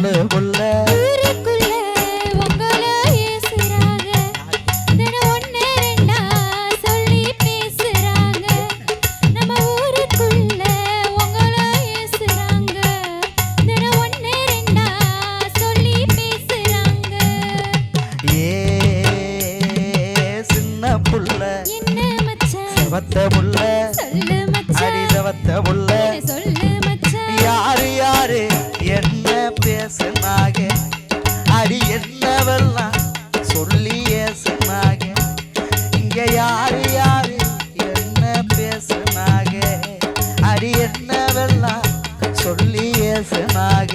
சொல்லு புள்ள செவத்த புள்ள அடி செவத்த புள்ள யாரு யாரு என்ன பேசுனாக அடி என்னவெல்லாம் சொல்லி ஏசுனாக இங்க யாரு யாரு என்ன பேசுனாக அடி என்னவெல்லாம் சொல்லி ஏசுனாக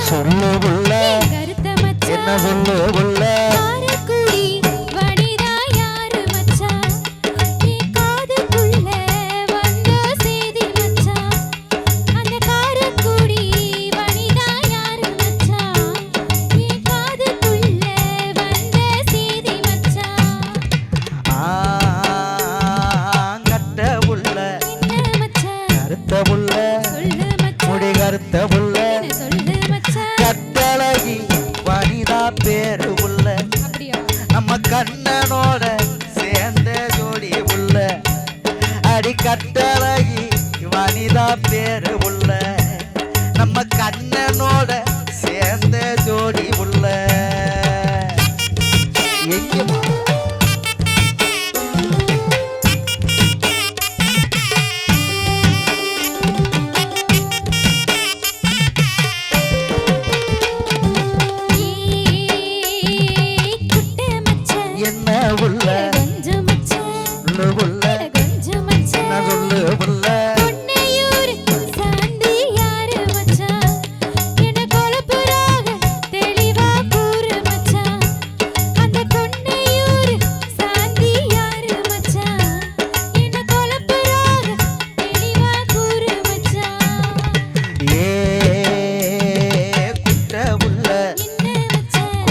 சொல்லு புள்ள என்ன சொல்லு புள்ள கட்ட புள்ள கருத்த புள்ள முடி கருத்த புள்ள கட்டழகி வனிதா பேரு புள்ள நம்ம கண்ணனோட சேர்ந்த ஜோடி புள்ள அடி கட்டழகி வனிதா பேரு புள்ள நம்ம கண்ணனோட சேர்ந்த ஜோடி புள்ள எங்க என்ன புள்ள சொல்லு புள்ள என்ன சொல்லு புள்ள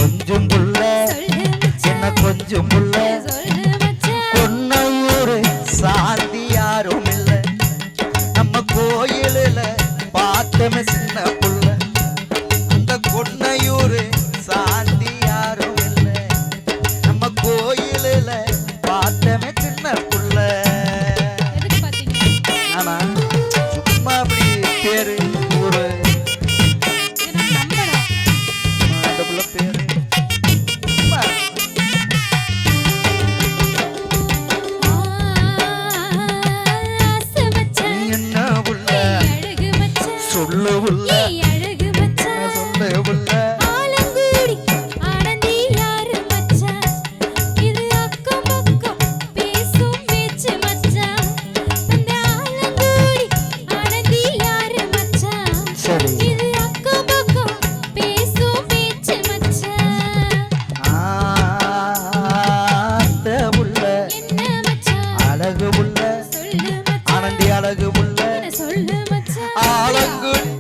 கொஞ்சம் புள்ள என்ன கொஞ்சம் புள்ள கொன்னையூர் சாந்தி யாரும் இல்ல நம்ம கோயிலில் பார்த்தமே சின்ன புள்ள அந்த கொன்னையூர் சாந்தி யாரும் இல்ல நம்ம கோயிலில் பார்த்தமே சின்ன புள்ள ஆனா சும்மா அப்படி பேரு ஒரு அந்த புள்ள பேரு சொல்லு புள்ள சொல்லு புள்ள சரி புள்ள அழகு புள்ள ஆனந்தி அழகு புள்ள ஆலங்குடி